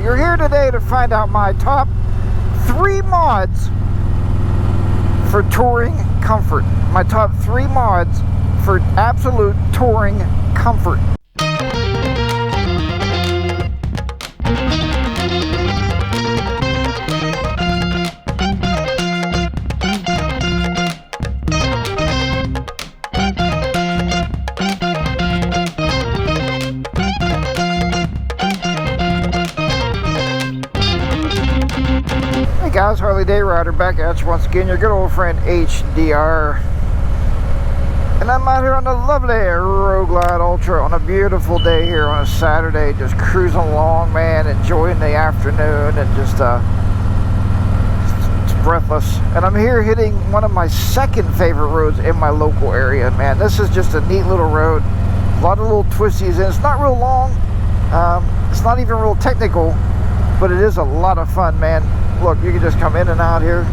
You're here today to find out my top 3 mods for touring comfort. My top 3 mods for absolute touring comfort. Hey guys, HarleyDayRider back at you once again, your good old friend HDR. And I'm out here on the lovely Road Glide Ultra on a beautiful day here on a Saturday, just cruising along, man, enjoying the afternoon and just it's breathless. And I'm here hitting one of my second favorite roads in my local area, man. This is just a neat little road, a lot of little twisties, and it's not real long, it's not even real technical, but it is a lot of fun, man. Look, you can just come in and out here.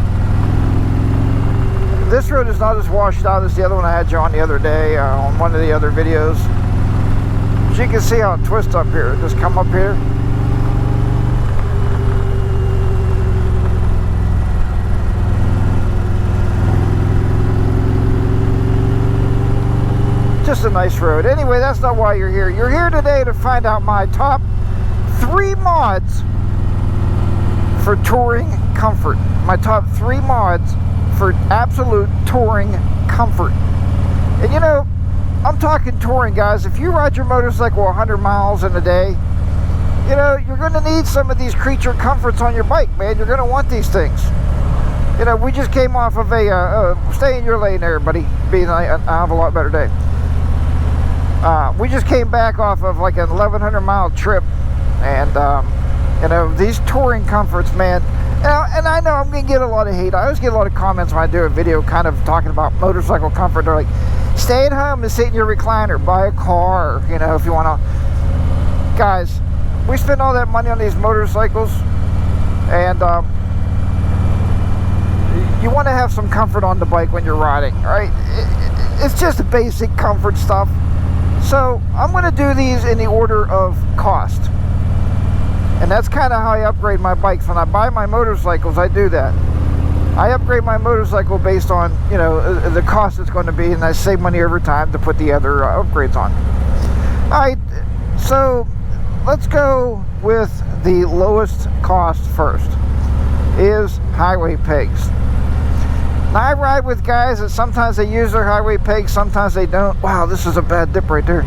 This road is not as washed out as the other one I had you on the other day on one of the other videos. As you can see how it twists up here. Just come up here. Just a nice road. Anyway, that's not why you're here. You're here today to find out my top 3 mods for touring comfort. My top 3 mods for absolute touring comfort. And you know, I'm talking touring, guys. If you ride your motorcycle 100 miles in a day, you know, you're going to need some of these creature comforts on your bike, man. You're going to want these things. You know, we just came off of a stay in your lane there, buddy. I have a lot better day. We just came back off of like an 1,100 mile trip, and you know, these touring comforts, man. And I know I'm going to get a lot of hate. I always get a lot of comments when I do a video kind of talking about motorcycle comfort. They're like, stay at home and sit in your recliner, buy a car, you know, if you want to. Guys, we spend all that money on these motorcycles, and you want to have some comfort on the bike when you're riding, right? It's just basic comfort stuff. So I'm going to do these in the order of cost. And that's kind of how I upgrade my bikes. When I buy my motorcycles, I do that. I upgrade my motorcycle based on, you know, the cost it's going to be, and I save money every time to put the other upgrades on. Alright, so let's go with the lowest cost first, is highway pegs. Now, I ride with guys that sometimes they use their highway pegs, sometimes they don't. Wow, this is a bad dip right there.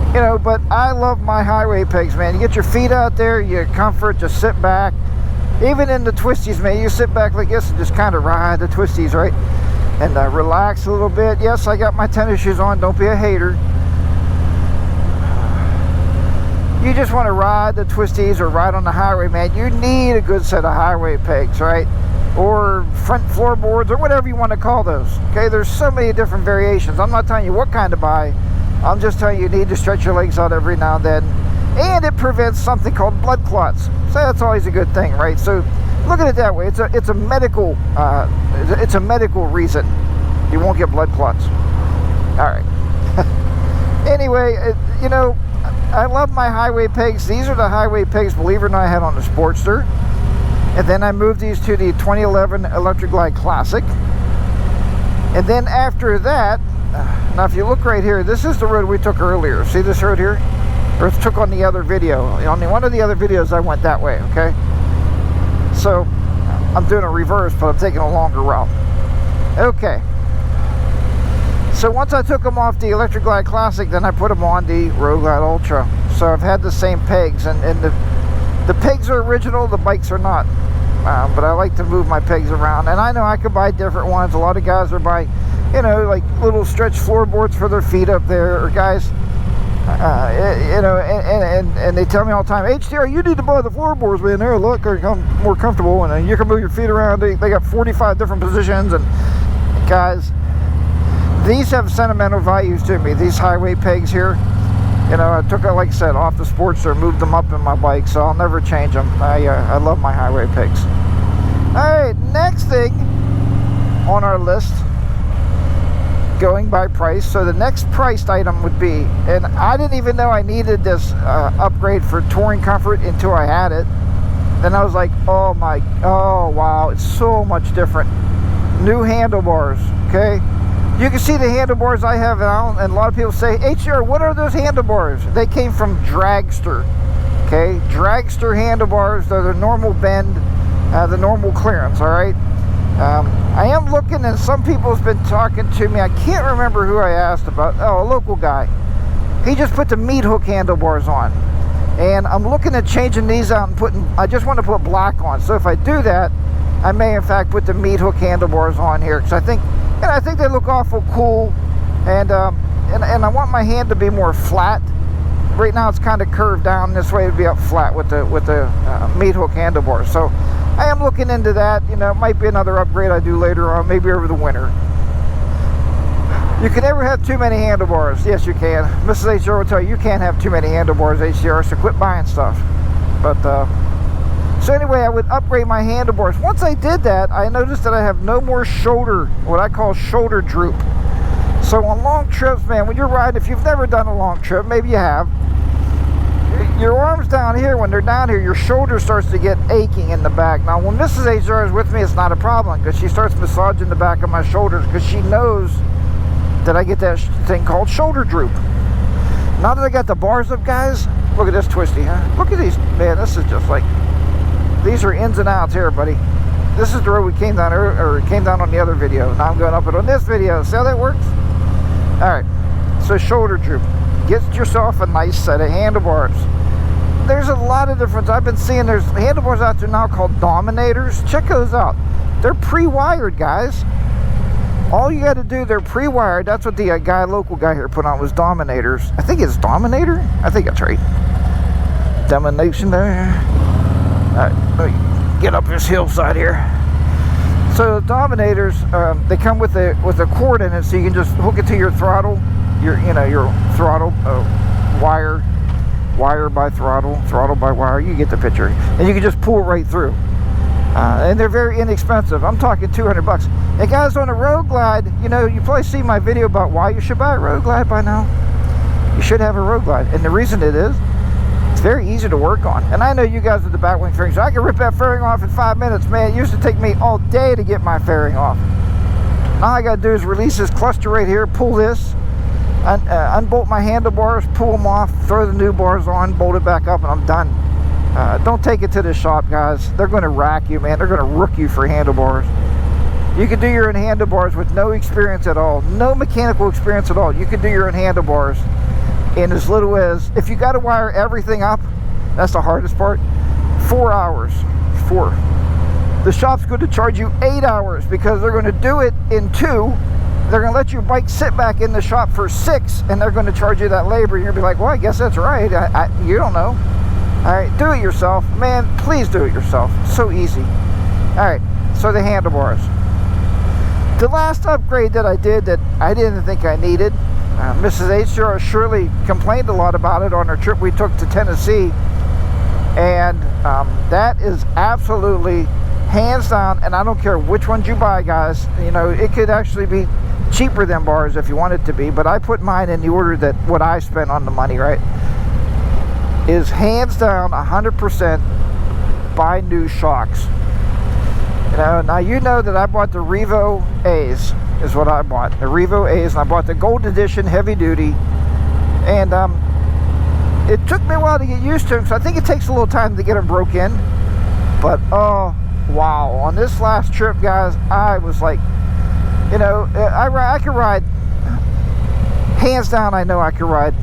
You know, but I love my highway pegs, man. You get your feet out there, you comfort, just sit back. Even in the twisties, man, you sit back like this and just kind of ride the twisties, right? And relax a little bit. Yes, I got my tennis shoes on. Don't be a hater. You just want to ride the twisties or ride on the highway, man. You need a good set of highway pegs, right? Or front floorboards, or whatever you want to call those. Okay, there's so many different variations. I'm not telling you what kind to buy. I'm just telling you, you need to stretch your legs out every now and then. And it prevents something called blood clots. So that's always a good thing, right? So look at it that way. It's a medical reason. You won't get blood clots. All right. Anyway, you know, I love my highway pegs. These are the highway pegs, believe it or not, I had on the Sportster. And then I moved these to the 2011 Electric Glide Classic. And then after that, now if you look right here, this is the road we took earlier. See this road here? Or it took on the other video. On one of the other videos I went that way, okay? So I'm doing a reverse, but I'm taking a longer route. Okay. So once I took them off the Electric Glide Classic, then I put them on the Road Glide Ultra. So I've had the same pegs, and the pegs are original, the bikes are not. But I like to move my pegs around, and I know I could buy different ones. A lot of guys are buying, you know, like little stretch floorboards for their feet up there, or guys, you know, and they tell me all the time, HDR, you need to buy the floorboards, man. They're more comfortable, and you can move your feet around. They got 45 different positions, and guys, these have sentimental values to me. These highway pegs here, you know, I took it, like I said, off the Sportster, moved them up in my bike, so I'll never change them. I love my highway pegs. All right, next thing on our list going by price. So the next priced item would be, and I didn't even know I needed this upgrade for touring comfort until I had it. Then I was like, oh wow, it's so much different. New handlebars, okay? You can see the handlebars I have now, and a lot of people say, HR, what are those handlebars? They came from Dragster, okay? Dragster handlebars, they're the normal bend, the normal clearance, all right? I am looking, and some people have been talking to me. I can't remember who I asked about. Oh, a local guy. He just put the meat hook handlebars on. And I'm looking at changing these out and putting, I just want to put black on. So if I do that, I may in fact put the meat hook handlebars on here, because I think they look awful cool, and I want my hand to be more flat. Right now it's kind of curved down. This way it'd be up flat with the meat hook handlebars. So I am looking into that. You know, it might be another upgrade I do later on, maybe over the winter. You can never have too many handlebars. Yes, you can. Mrs. HR will tell you can't have too many handlebars, HDR, so quit buying stuff. But so anyway, I would upgrade my handlebars. Once I did that, I noticed that I have no more shoulder, what I call shoulder droop. So on long trips, man, when you're riding, if you've never done a long trip, maybe you have, your arms down here, when they're down here, your shoulder starts to get aching in the back. Now, when Mrs. HR is with me, it's not a problem, because she starts massaging the back of my shoulders, because she knows that I get that thing called shoulder droop. Now that I got the bars up, guys, look at this twisty, huh? Look at these, man, this is just like, these are ins and outs here, buddy. This is the road we came down, or came down on the other video. Now I'm going up it on this video. See how that works? All right, so shoulder droop. Get yourself a nice set of handlebars. There's a lot of difference. I've been seeing there's handlebars out there now called Dominators. Check those out. They're pre-wired, guys. All you got to do, they're pre-wired. That's what the local guy here put on, was Dominators. I think it's Dominator. I think that's right. Domination there. All right, let me get up this hillside here. So Dominators, they come with a cord in it, so you can just hook it to your throttle, your throttle wire by throttle by wire. You get the picture, and you can just pull it right through. And they're very inexpensive. I'm talking 200 bucks. And guys, on a Road Glide, you know, you probably see my video about why you should buy a Road Glide by now. You should have a Road Glide, and the reason it is, it's very easy to work on. And I know you guys with the back wing fairings, so I can rip that fairing off in 5 minutes. Man, it used to take me all day to get my fairing off. Now all I gotta do is release this cluster right here, pull this, unbolt my handlebars, pull them off, throw the new bars on, bolt it back up, and I'm done. Don't take it to the shop, guys. They're going to rack you, man. They're going to rook you for handlebars. You can do your own handlebars with no experience at all, no mechanical experience at all. You can do your own handlebars in as little as, if you got to wire everything up, that's the hardest part, 4 hours. 4. The shop's going to charge you 8 hours, because they're going to do it in 2. They're going to let your bike sit back in the shop for 6, and they're going to charge you that labor. You're going to be like, well, I guess that's right. You don't know. All right, do it yourself. Man, please do it yourself. It's so easy. All right, so the handlebars. The last upgrade that I did that I didn't think I needed, Mrs. HR surely complained a lot about it on her trip we took to Tennessee. And that is absolutely, hands down, and I don't care which ones you buy, guys. You know, it could actually be cheaper than bars if you want it to be, but I put mine in the order that what I spent on the money, right? Is hands down 100% buy new shocks. You know, now you know that I bought the Revo A's is what I bought. The Revo A's, and I bought the Gold Edition heavy duty. And it took me a while to get used to them, so I think it takes a little time to get them broke in. But oh wow, on this last trip, guys, I was like, you know, I could ride, hands down, I know I could ride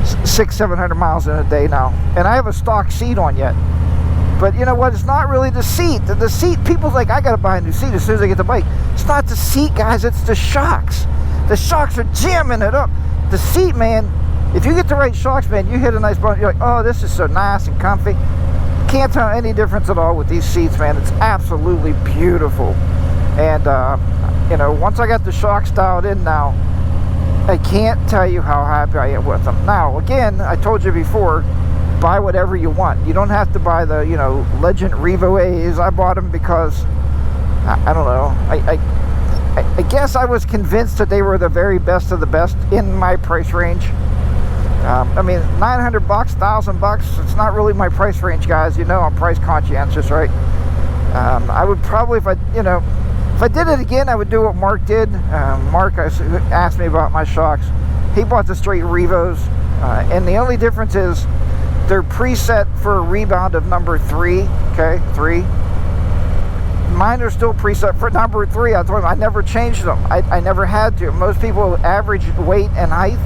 600-700 miles in a day now, and I have a stock seat on yet. But you know what, it's not really the seat. The seat, people's like, I gotta buy a new seat as soon as I get the bike. It's not the seat, guys, it's the shocks. The shocks are jamming it up. The seat, man, if you get the right shocks, man, you hit a nice bump, you're like, oh, this is so nice and comfy. Can't tell any difference at all with these seats, man. It's absolutely beautiful. And you know, once I got the shocks dialed in now, I can't tell you how happy I am with them. Now, again, I told you before, buy whatever you want. You don't have to buy the, you know, Legend Revo A's. I bought them because, I don't know, I guess I was convinced that they were the very best of the best in my price range. I mean, $900, $1,000, it's not really my price range, guys. You know, I'm price conscientious, right? I would probably, if I did it again, I would do what Mark did. Mark asked me about my shocks. He bought the straight Revos, and the only difference is they're preset for a rebound of number 3, okay, 3. Mine are still preset for number 3. I told him I never changed them. I never had to. Most people average weight and height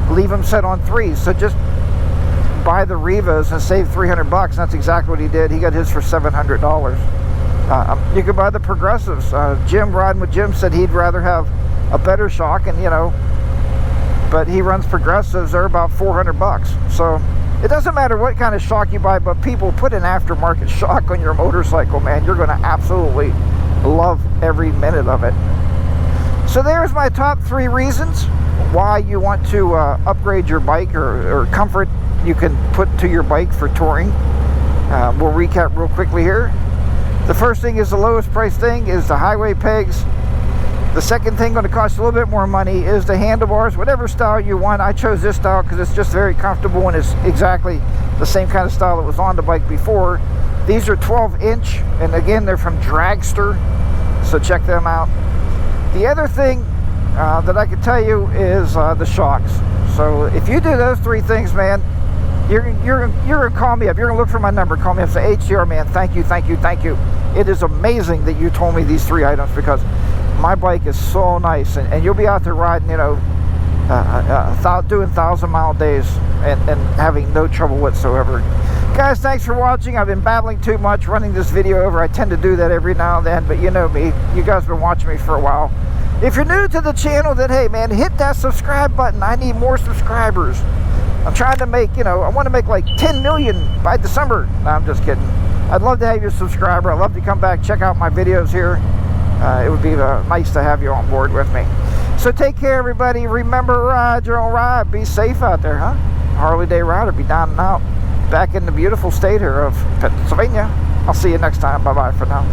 leave them set on 3. So just buy the Revos and save $300. That's exactly what he did. He got his for $700. You could buy the Progressives. Jim, riding with Jim, said he'd rather have a better shock, and but he runs Progressives. They're about $400. So it doesn't matter what kind of shock you buy, but people, put an aftermarket shock on your motorcycle, man. You're going to absolutely love every minute of it. So there's my top 3 reasons why you want to upgrade your bike, or comfort you can put to your bike for touring. We'll recap real quickly here. The first thing is the lowest price thing is the highway pegs. The second thing, going to cost a little bit more money, is the handlebars. Whatever style you want. I chose this style because it's just very comfortable, and it's exactly the same kind of style that was on the bike before. These are 12-inch, and again, they're from Dragster, so check them out. The other thing that I can tell you is the shocks. So if you do those 3 things, man, you're gonna call me up. You're gonna look for my number, call me up, say, HDR, man, thank you, thank you, thank you. It is amazing that you told me these 3 items, because my bike is so nice, and you'll be out there riding, doing 1,000-mile days and having no trouble whatsoever. Guys, thanks for watching. I've been babbling too much, running this video over. I tend to do that every now and then, but you know me. You guys have been watching me for a while. If you're new to the channel, then hey, man, hit that subscribe button. I need more subscribers. I'm trying to make, I want to make like 10 million by December. No, I'm just kidding. I'd love to have you a subscriber. I'd love to come back, check out my videos here. It would be nice to have you on board with me. So take care, everybody. Remember, ride your own ride. Be safe out there, huh? HarleyDayRider, be down and out. Back in the beautiful state here of Pennsylvania. I'll see you next time. Bye-bye for now.